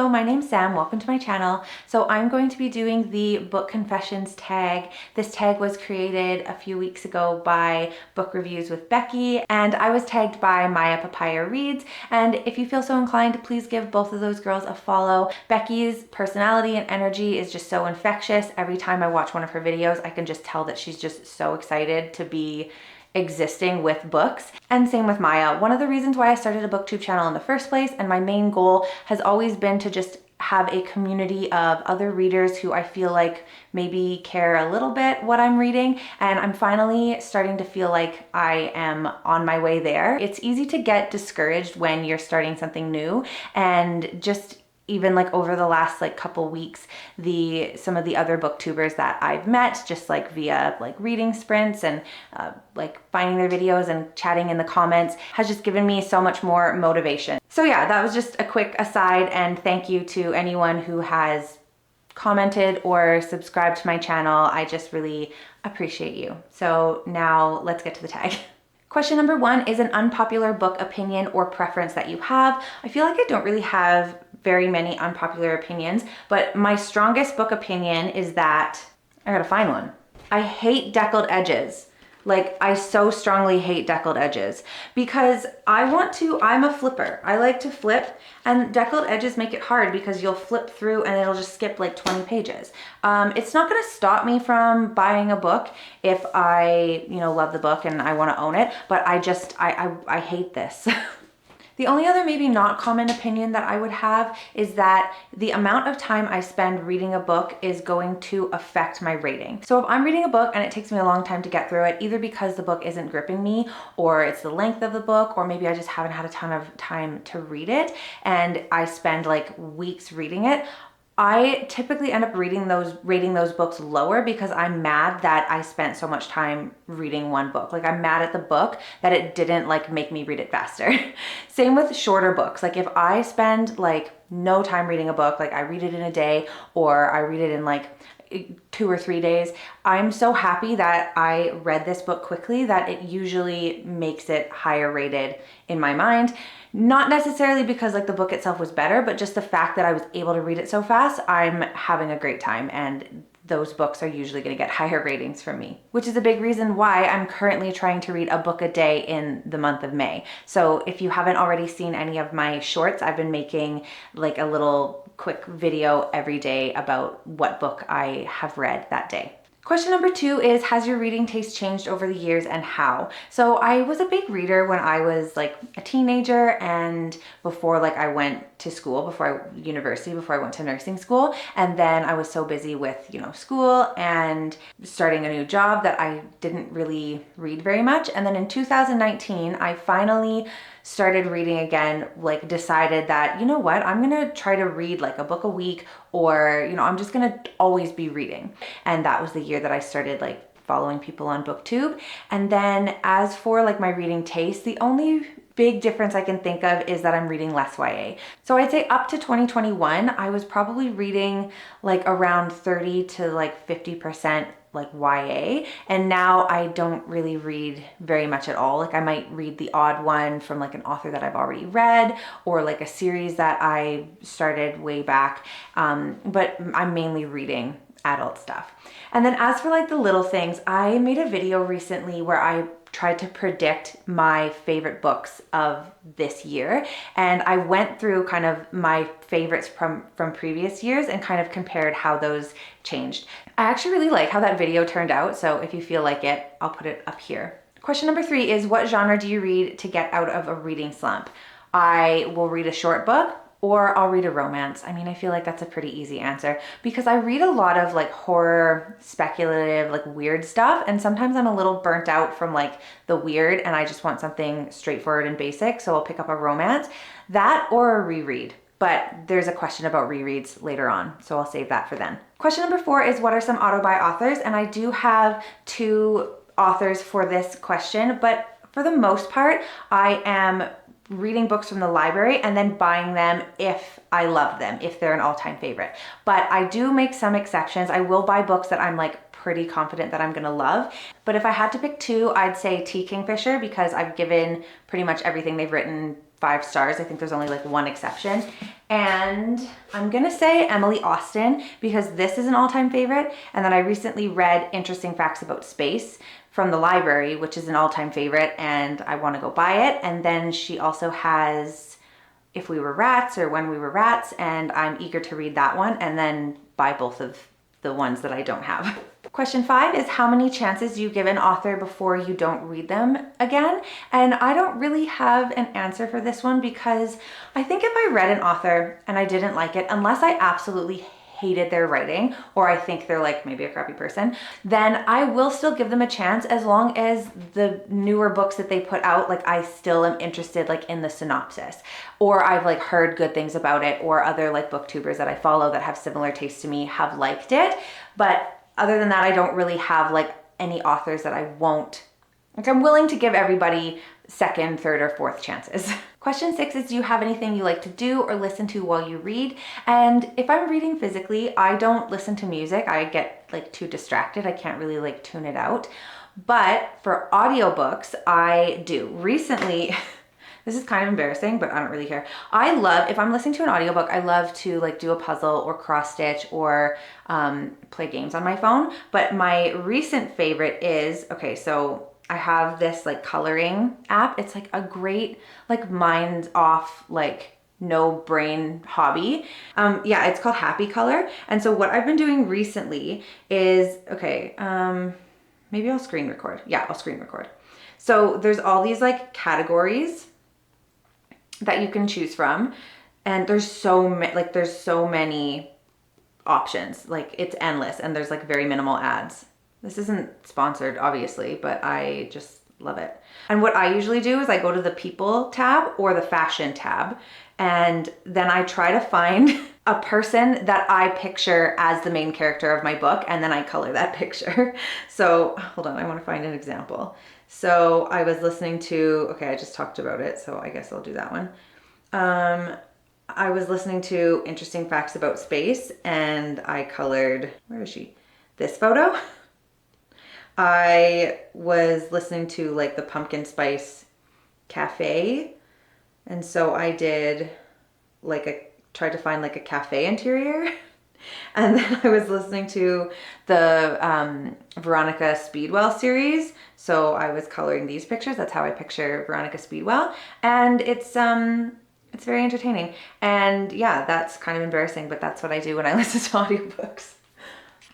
Hello, my name's Sam. Welcome to my channel. So I'm going to be doing the book confessions tag. This tag was created a few weeks ago by Book Reviews with Becky, and I was tagged by Maya Papaya Reads. And if you feel so inclined, please give both of those girls a follow. Becky's personality and energy is just so infectious. Every time I watch one of her videos, I can just tell that she's just so excited to be existing with books. And same with Maya. One of the reasons why I started a booktube channel in the first place, and my main goal has always been to just have a community of other readers who I feel like maybe care a little bit what I'm reading, and I'm finally starting to feel like I am on my way there. It's easy to get discouraged when you're starting something new, and just even like over the last like couple weeks, some of the other booktubers that I've met just like via like reading sprints and like finding their videos and chatting in the comments has just given me so much more motivation. So yeah, that was just a quick aside, and thank you to anyone who has commented or subscribed to my channel. I just really appreciate you. So now let's get to the tag. Question number 1 is an unpopular book opinion or preference that you have. I feel like I don't really have very many unpopular opinions, but my strongest book opinion is that, I gotta find one. I hate deckled edges. Like, I so strongly hate deckled edges because I'm a flipper. I like to flip, and deckled edges make it hard because you'll flip through and it'll just skip like 20 pages. It's not gonna stop me from buying a book if I, love the book and I wanna own it, but I hate this. The only other maybe not common opinion that I would have is that the amount of time I spend reading a book is going to affect my rating. So if I'm reading a book and it takes me a long time to get through it, either because the book isn't gripping me, or it's the length of the book, or maybe I just haven't had a ton of time to read it and I spend like weeks reading it, I typically end up rating those books lower because I'm mad that I spent so much time reading one book. Like, I'm mad at the book that it didn't like make me read it faster. Same with shorter books. Like, if I spend like no time reading a book, like I read it in a day or I read it in like 2 or 3 days, I'm so happy that I read this book quickly that it usually makes it higher rated in my mind. Not necessarily because like the book itself was better, but just the fact that I was able to read it so fast, I'm having a great time, and those books are usually going to get higher ratings from me, which is a big reason why I'm currently trying to read a book a day in the month of May. So if you haven't already seen any of my shorts, I've been making like a little quick video every day about what book I have read that day. Question number 2 is, has your reading taste changed over the years and how? So I was a big reader when I was like a teenager and before like I went to school, before I went to nursing school. And then I was so busy with, school and starting a new job that I didn't really read very much. And then in 2019, I finally started reading again, like decided that, you know what, I'm gonna try to read like a book a week, or, I'm just gonna always be reading. And that was the year that I started like following people on BookTube. And then as for like my reading taste, the only big difference I can think of is that I'm reading less YA. So I'd say up to 2021, I was probably reading like around 30 to like 50% like YA, and now I don't really read very much at all. Like, I might read the odd one from like an author that I've already read, or like a series that I started way back, but I'm mainly reading adult stuff. And then as for like the little things, I made a video recently where I tried to predict my favorite books of this year, and I went through kind of my favorites from previous years and kind of compared how those changed. I actually really like how that video turned out, so if you feel like it, I'll put it up here. Question number 3 is, what genre do you read to get out of a reading slump? I will read a short book, or I'll read a romance. I mean, I feel like that's a pretty easy answer because I read a lot of like horror, speculative, like weird stuff. And sometimes I'm a little burnt out from like the weird and I just want something straightforward and basic. So I'll pick up a romance, that or a reread. But there's a question about rereads later on, so I'll save that for then. Question number 4 is, what are some auto-buy authors? And I do have 2 authors for this question, but for the most part, I am reading books from the library and then buying them if I love them, if they're an all-time favorite. But I do make some exceptions. I will buy books that I'm like pretty confident that I'm gonna love. But if I had to pick 2, I'd say T. Kingfisher, because I've given pretty much everything they've written 5 stars. I think there's only like one exception. And I'm gonna say Emily Austen because this is an all-time favorite. And then I recently read Interesting Facts About Space from the library, which is an all-time favorite, and I wanna go buy it. And then she also has If We Were Rats or When We Were Rats, and I'm eager to read that one and then buy both of the ones that I don't have. Question 5 is how many chances do you give an author before you don't read them again? And I don't really have an answer for this one because I think if I read an author and I didn't like it, unless I absolutely hated their writing or I think they're like maybe a crappy person, then I will still give them a chance as long as the newer books that they put out, like I still am interested like in the synopsis, or I've like heard good things about it, or other like booktubers that I follow that have similar tastes to me have liked it. But other than that, I don't really have like any authors that I won't, like I'm willing to give everybody second, third, or fourth chances. Question 6 is, do you have anything you like to do or listen to while you read? And if I'm reading physically, I don't listen to music. I get like too distracted. I can't really like tune it out. But for audiobooks, I do. Recently, this is kind of embarrassing, but I don't really care. I love, if I'm listening to an audiobook, I love to like do a puzzle or cross stitch or play games on my phone. But my recent favorite is, okay, so I have this like coloring app. It's like a great like mind off, like no brain hobby. Yeah, it's called Happy Color. And so what I've been doing recently is, okay, maybe I'll screen record. Yeah, I'll screen record. So there's all these like categories that you can choose from. And there's so many options. Like it's endless and there's like very minimal ads. This isn't sponsored, obviously, but I just love it. And what I usually do is I go to the people tab or the fashion tab, and then I try to find a person that I picture as the main character of my book, and then I color that picture. So hold on, I want to find an example. So I was listening to, okay, I just talked about it, so I guess I'll do that one. I was listening to Interesting Facts About Space, and I colored, where is she? This photo. I was listening to like the Pumpkin Spice Cafe, and so I did like tried to find like a cafe interior. And then I was listening to the Veronica Speedwell series, so I was coloring these pictures. That's how I picture Veronica Speedwell, and it's very entertaining. And yeah, that's kind of embarrassing, but that's what I do when I listen to audiobooks.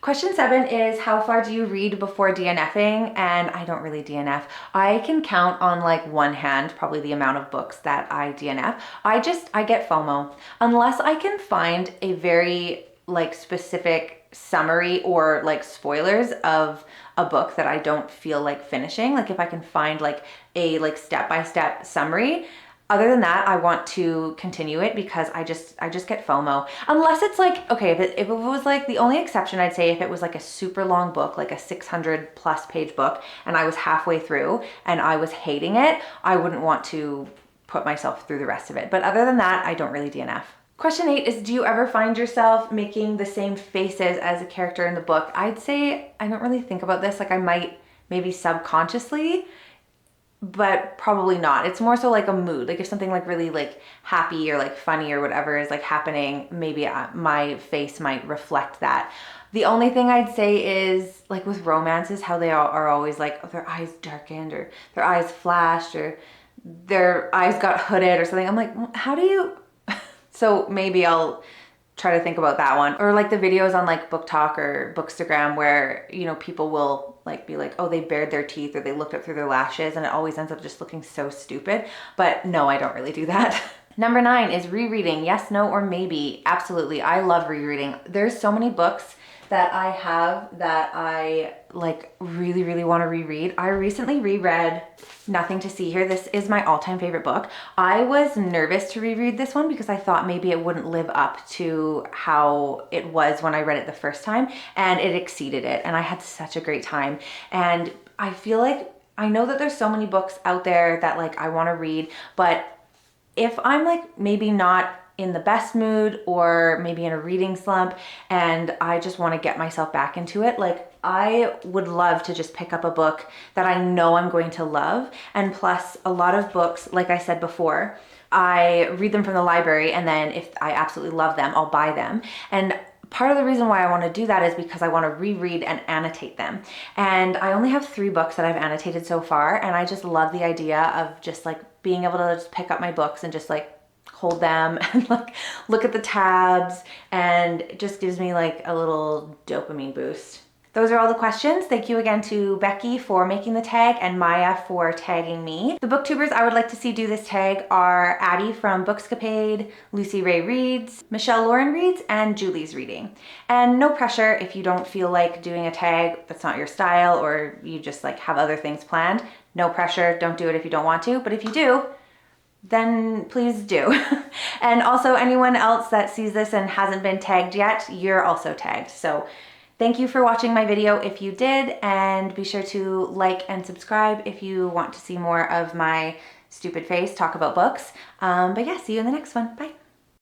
Question 7 is, how far do you read before DNFing? And I don't really DNF. I can count on like one hand probably the amount of books that I DNF. I get FOMO. Unless I can find a very like specific summary or like spoilers of a book that I don't feel like finishing. Like if I can find like a like step-by-step summary, other than that, I want to continue it because I just get FOMO. Unless it's like, okay, if it was like, the only exception I'd say if it was like a super long book, like a 600 plus page book, and I was halfway through and I was hating it, I wouldn't want to put myself through the rest of it. But other than that, I don't really DNF. Question 8 is, do you ever find yourself making the same faces as a character in the book? I'd say I don't really think about this. Like I might maybe subconsciously, but probably not. It's more so like a mood. Like if something like really like happy or like funny or whatever is like happening, maybe my face might reflect that. The only thing I'd say is like with romances, how they are always like, oh, their eyes darkened or their eyes flashed or their eyes got hooded or something. I'm like, how do you? So maybe I'll try to think about that one. Or like the videos on like Book Talk or Bookstagram where, you know, people will like be like, oh, they bared their teeth or they looked up through their lashes, and it always ends up just looking so stupid. But no, I don't really do that. Number 9 is rereading. Yes, no, or maybe. Absolutely. I love rereading. There's so many books that I have that I like really, really want to reread. I recently reread Nothing to See Here. This is my all-time favorite book. I was nervous to reread this one because I thought maybe it wouldn't live up to how it was when I read it the first time, and it exceeded it, and I had such a great time. And I feel like, I know that there's so many books out there that like I want to read, but if I'm like maybe not in the best mood or maybe in a reading slump and I just want to get myself back into it, like I would love to just pick up a book that I know I'm going to love. And plus a lot of books, like I said before, I read them from the library, and then if I absolutely love them, I'll buy them. And part of the reason why I want to do that is because I want to reread and annotate them. And I only have 3 books that I've annotated so far, and I just love the idea of just like being able to just pick up my books and just like hold them and like look at the tabs, and it just gives me like a little dopamine boost. Those are all the questions. Thank you again to Becky for making the tag and Maya for tagging me. The booktubers I would like to see do this tag are Addie from Bookscapade, Lucy Ray Reads, Michelle Lauren Reads, and Julie's Reading. And no pressure if you don't feel like doing a tag that's not your style, or you just like have other things planned. No pressure, don't do it if you don't want to, but if you do, then please do. And also anyone else that sees this and hasn't been tagged yet, you're also tagged. So thank you for watching my video if you did, and be sure to like and subscribe if you want to see more of my stupid face talk about books. But yeah, see you in the next one. Bye.